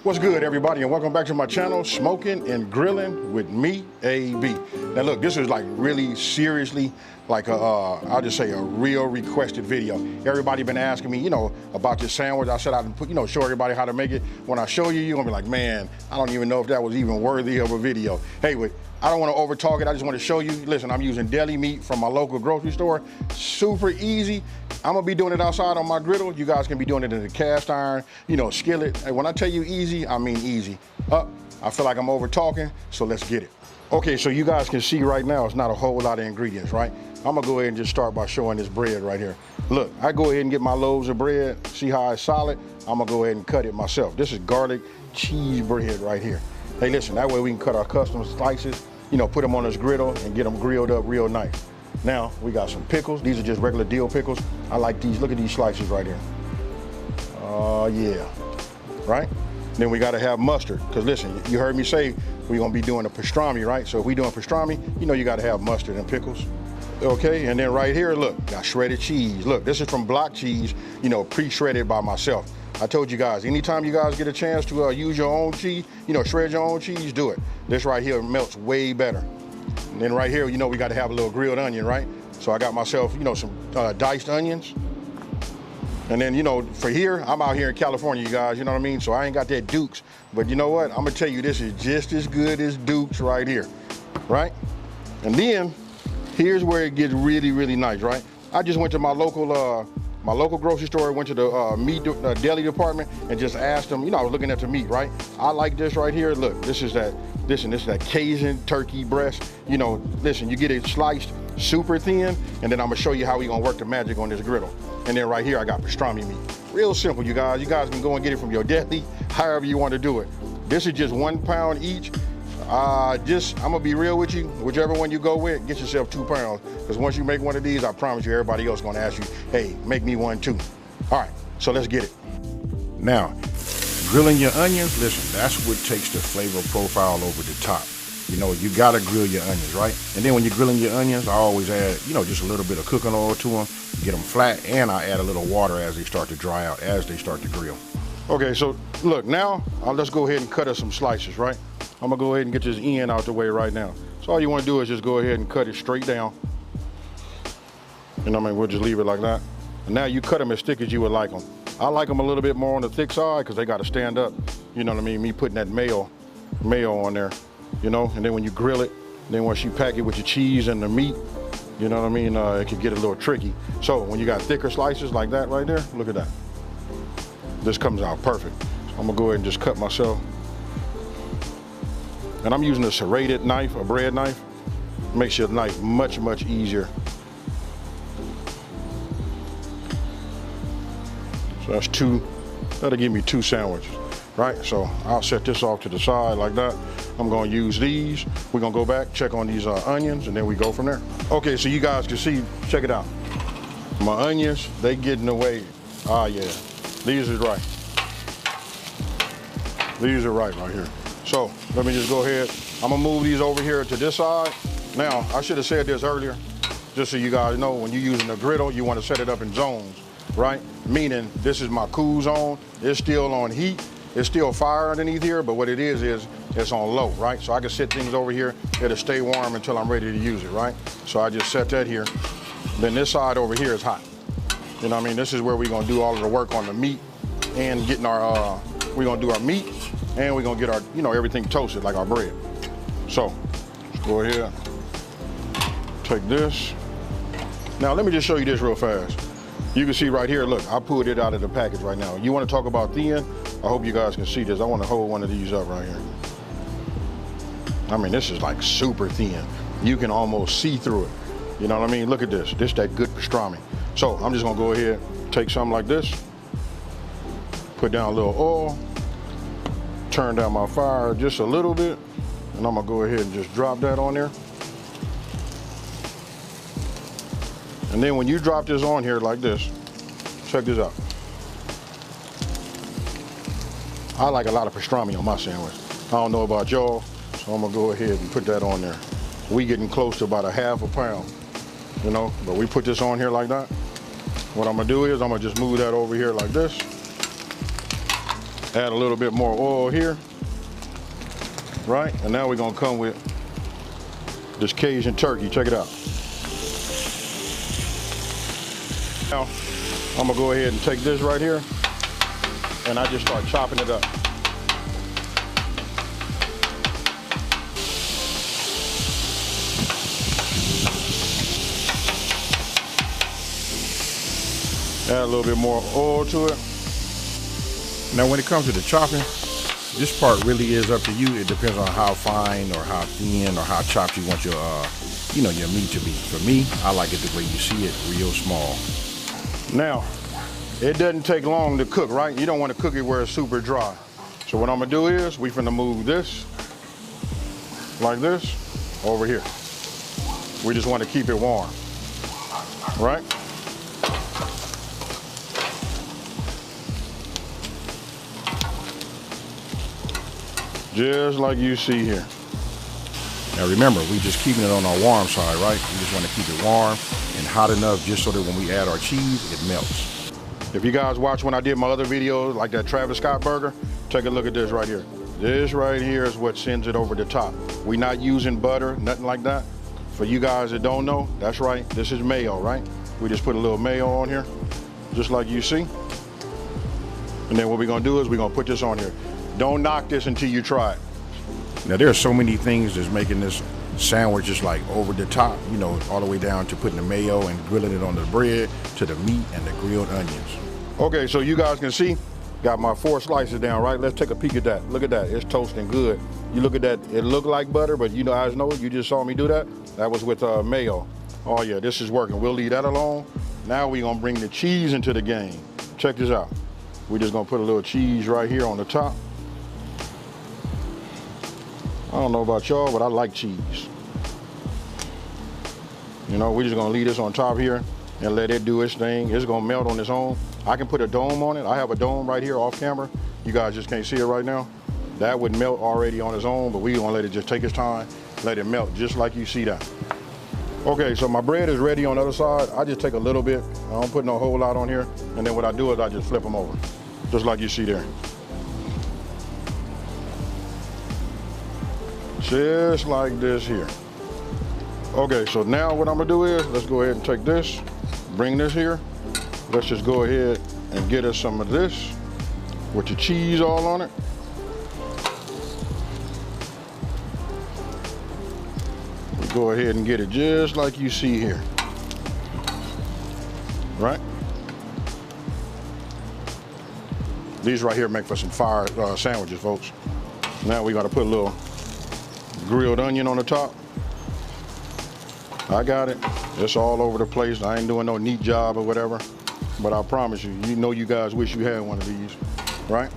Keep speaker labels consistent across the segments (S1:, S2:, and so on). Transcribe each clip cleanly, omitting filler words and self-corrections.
S1: What's good, everybody, and welcome back to my channel, Smoking and Grilling with me, AB. Now look, this is like really seriously like I'll just say a real requested video. Everybody been asking me, about this sandwich. I said I'd put, show everybody how to make it. When I show you, you're gonna be like, man, I don't even know if that was even worthy of a video. Hey, I don't want to over talk it. I just want to show you. Listen, I'm using deli meat from my local grocery store. Super easy. I'm gonna be doing it outside on my griddle. You guys can be doing it in the cast iron, skillet. And when I tell you easy, I mean easy. I feel like I'm over talking, so let's get it. Okay, so you guys can see right now, it's not a whole lot of ingredients, right? I'm gonna go ahead and just start by showing this bread right here. Look, I go ahead and get my loaves of bread. See how it's solid? I'm gonna go ahead and cut it myself. This is garlic cheese bread right here. Hey, listen, that way we can cut our custom slices, put them on this griddle and get them grilled up real nice. Now, we got some pickles. These are just regular dill pickles. I like these. Look at these slices right here. Oh, yeah. Right? Then we got to have mustard. Because listen, you heard me say we're going to be doing a pastrami, right? So if we're doing pastrami, you got to have mustard and pickles. Okay, and then right here, look, got shredded cheese. Look, this is from block cheese, pre-shredded by myself. I told you guys, anytime you guys get a chance to use your own cheese, shred your own cheese, do it. This right here melts way better. And then right here, we got to have a little grilled onion, right? So I got myself, some diced onions. And then, for here, I'm out here in California, you guys, you know what I mean? So I ain't got that Duke's. But you know what? I'm gonna tell you, this is just as good as Duke's right here, right? And then, here's where it gets really, really nice, right? I just went to my local grocery store, went to the meat deli department and just asked them, I was looking at the meat, right? I like this right here. Look, this is that Cajun turkey breast. Listen, you get it sliced super thin, and then I'm gonna show you how we gonna work the magic on this griddle. And then right here, I got pastrami meat. Real simple, you guys. You guys can go and get it from your deli, however you want to do it. This is just 1 pound each. I'm gonna be real with you. Whichever one you go with, get yourself 2 pounds. Because once you make one of these, I promise you, everybody else gonna ask you, hey, make me one too. All right, so let's get it. Now, grilling your onions, listen, that's what takes the flavor profile over the top. You gotta grill your onions, right? And then when you're grilling your onions, I always add, just a little bit of cooking oil to them, get them flat, and I add a little water as they start to dry out, as they start to grill. Okay, so look, now let's go ahead and cut us some slices, right? I'm gonna go ahead and get this end out the way right now. So all you wanna do is just go ahead and cut it straight down. We'll just leave it like that. And now you cut them as thick as you would like them. I like them a little bit more on the thick side because they gotta stand up. You know what I mean? Me putting that mayo on there, and then when you grill it, then once you pack it with your cheese and the meat, you know what I mean? It can get a little tricky. So when you got thicker slices like that right there, look at that. This comes out perfect. So I'm gonna go ahead and just cut myself. And I'm using a serrated knife, a bread knife. Makes your knife much, much easier. So that's that'll give me 2 sandwiches, right? So I'll set this off to the side like that. I'm gonna use these. We're gonna go back, check on these onions, and then we go from there. Okay, so you guys can see, check it out. My onions, they getting away. Ah, yeah, these are right. These are right here. So let me just go ahead. I'm gonna move these over here to this side. Now, I should have said this earlier, just so you guys know, when you're using a griddle, you wanna set it up in zones, right? Meaning, this is my cool zone. It's still on heat. It's still fire underneath here, but what it is it's on low, right? So I can set things over here. It'll stay warm until I'm ready to use it, right? So I just set that here. Then this side over here is hot. You know what I mean? This is where we're gonna do all of the work on the meat and getting our, we're gonna do our meat and we're gonna get our, everything toasted like our bread. So, let's go ahead, take this. Now let me just show you this real fast. You can see right here, look, I pulled it out of the package right now. You wanna talk about thin? I hope you guys can see this. I wanna hold one of these up right here. I mean, this is like super thin. You can almost see through it. You know what I mean? Look at this. This is that good pastrami. So I'm just gonna go ahead, take something like this, put down a little oil, turn down my fire just a little bit, and I'm gonna go ahead and just drop that on there. And then when you drop this on here like this, check this out. I like a lot of pastrami on my sandwich. I don't know about y'all, so I'm gonna go ahead and put that on there. we getting close to about a half a pound, you know, but we put this on here like that. What I'm gonna do is I'm gonna just move that over here like this. Add a little bit more oil here, right? And now we're gonna come with this Cajun turkey. Check it out. Now, I'm gonna go ahead and take this right here, and I just start chopping it up. Add a little bit more oil to it. Now when it comes to the chopping, this part really is up to you. It depends on how fine or how thin or how chopped you want your your meat to be. For me, I like it the way you see it, real small. Now, it doesn't take long to cook, right? You don't want to cook it where it's super dry. So what I'm gonna do is we finna move this like this over here. We just want to keep it warm, right? Just like you see here. Now remember, we just keeping it on our warm side, right? We just want to keep it warm and hot enough just so that when we add our cheese, it melts. If you guys watch when I did my other videos, like that Travis Scott burger, take a look at this right here. This right here is what sends it over the top. We're not using butter, nothing like that. For you guys that don't know, that's right, this is mayo, right? We just put a little mayo on here, just like you see. And then what we're gonna do is we're gonna put this on here. Don't knock this until you try it. Now there are so many things that's making this sandwich just like over the top, you know, all the way down to putting the mayo and grilling it on the bread, to the meat and the grilled onions. Okay, so you guys can see, got my 4 slices down, right? Let's take a peek at that. Look at that, it's toasting good. You look at that, it looked like butter, but you guys know, you just saw me do that. That was with mayo. Oh yeah, this is working. We'll leave that alone. Now we're gonna bring the cheese into the game. Check this out. We're just gonna put a little cheese right here on the top. I don't know about y'all, but I like cheese. You know, we're just gonna leave this on top here and let it do its thing. It's gonna melt on its own. I can put a dome on it. I have a dome right here off camera. You guys just can't see it right now. That would melt already on its own, but we're gonna let it just take its time, let it melt just like you see that. Okay, so my bread is ready on the other side. I just take a little bit. I don't put no whole lot on here. And then what I do is I just flip them over, just like you see there. Just like this here. Okay, so now what I'm gonna do is, let's go ahead and take this, bring this here. Let's just go ahead and get us some of this with the cheese all on it. We go ahead and get it just like you see here, right? These right here make for some fire sandwiches, folks. Now we gotta put a little grilled onion on the top. I got it. It's all over the place. I ain't doing no neat job or whatever, but I promise you, you know you guys wish you had one of these, right?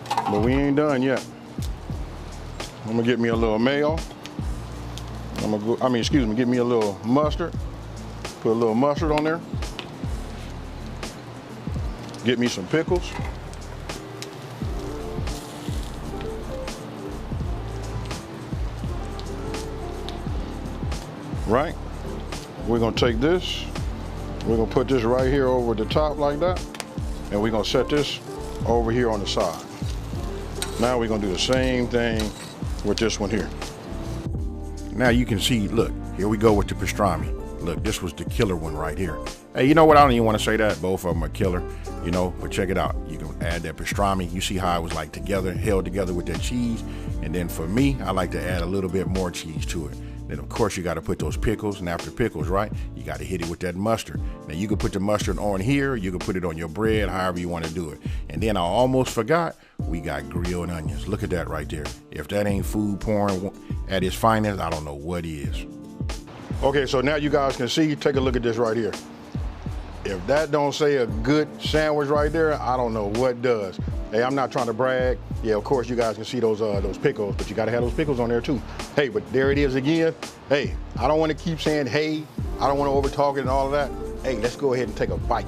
S1: But we ain't done yet. I'm gonna get me a little mayo. Get me a little mustard. Put a little mustard on there. Get me some pickles. Right? We're gonna take this, we're gonna put this right here over the top like that, and we're gonna set this over here on the side. Now we're gonna do the same thing with this one here. Now you can see, look, here we go with the pastrami. Look, this was the killer one right here. Hey, you know what? I don't even want to say that. Both of them are killer, you know, but check it out. You can add that pastrami. You see how it was like together, held together with that cheese. And then for me, I like to add a little bit more cheese to it. Then of course you got to put those pickles, and after pickles, right, you got to hit it with that mustard. Now you can put the mustard on here, you can put it on your bread, however you want to do it. And then I almost forgot, we got grilled onions. Look at that right there. If that ain't food porn at its finest, I don't know what is. Okay, so now you guys can see, take a look at this right here. If that don't say a good sandwich right there, I don't know what does. Hey, I'm not trying to brag. Yeah, of course you guys can see those pickles, but you gotta have those pickles on there too. Hey, but there it is again. Hey, I don't want to keep saying hey. I don't want to overtalk it and all of that. Hey, let's go ahead and take a bite.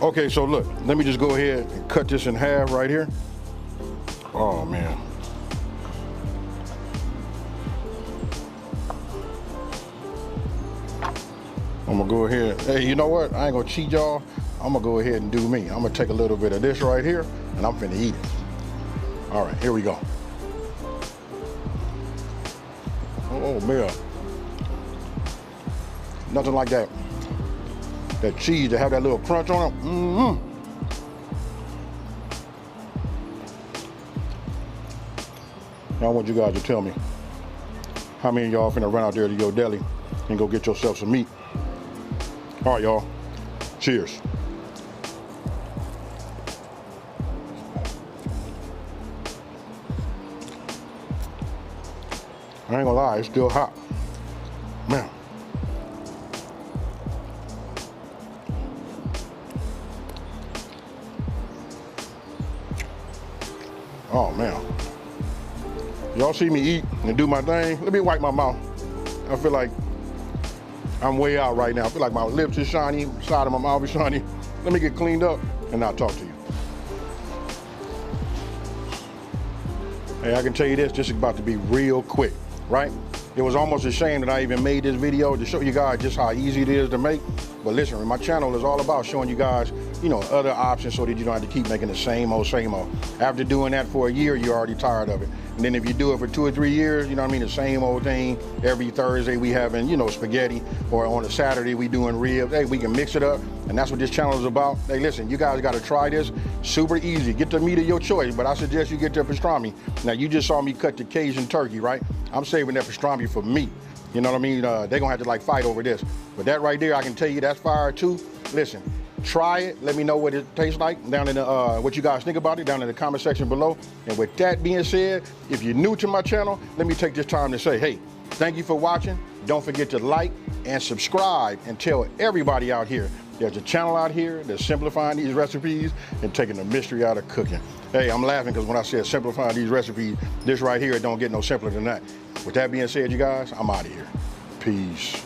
S1: Okay, so look, let me just go ahead and cut this in half right here. Oh man. I'm gonna go ahead. Hey, you know what? I ain't gonna cheat y'all. I'm gonna go ahead and do me. I'm gonna take a little bit of this right here and I'm finna eat it. All right, here we go. Oh man. Nothing like that. That cheese to have that little crunch on it. Mm-hmm. Now I want you guys to tell me how many of y'all finna run out there to your deli and go get yourself some meat. All right, y'all. Cheers. I ain't gonna lie, it's still hot. Man. Oh man. Y'all see me eat and do my thing? Let me wipe my mouth. I feel like I'm way out right now. I feel like my lips is shiny, side of my mouth is shiny. Let me get cleaned up and I'll talk to you. Hey, I can tell you this is about to be real quick, right? It was almost a shame that I even made this video to show you guys just how easy it is to make. But listen, my channel is all about showing you guys, you know, other options so that you don't have to keep making the same old. After doing that for a year, you're already tired of it. And then if you do it for 2 or 3 years, you know what I mean, the same old thing. Every Thursday we having, you know, spaghetti, or on a Saturday we doing ribs. Hey, we can mix it up, and that's what this channel is about. Hey, listen, you guys gotta try this. Super easy. Get the meat of your choice, but I suggest you get the pastrami. Now, you just saw me cut the Cajun turkey, right? I'm saving that pastrami for me. You know what I mean? They're gonna have to like fight over this. But that right there, I can tell you that's fire too. Listen, try it. Let me know what it tastes like down in the, what you guys think about it down in the comment section below. And with that being said, if you're new to my channel, let me take this time to say, hey, thank you for watching. Don't forget to like and subscribe and tell everybody out here there's a channel out here that's simplifying these recipes and taking the mystery out of cooking. Hey, I'm laughing because when I said simplifying these recipes, this right here, it don't get no simpler than that. With that being said, you guys, I'm out of here. Peace.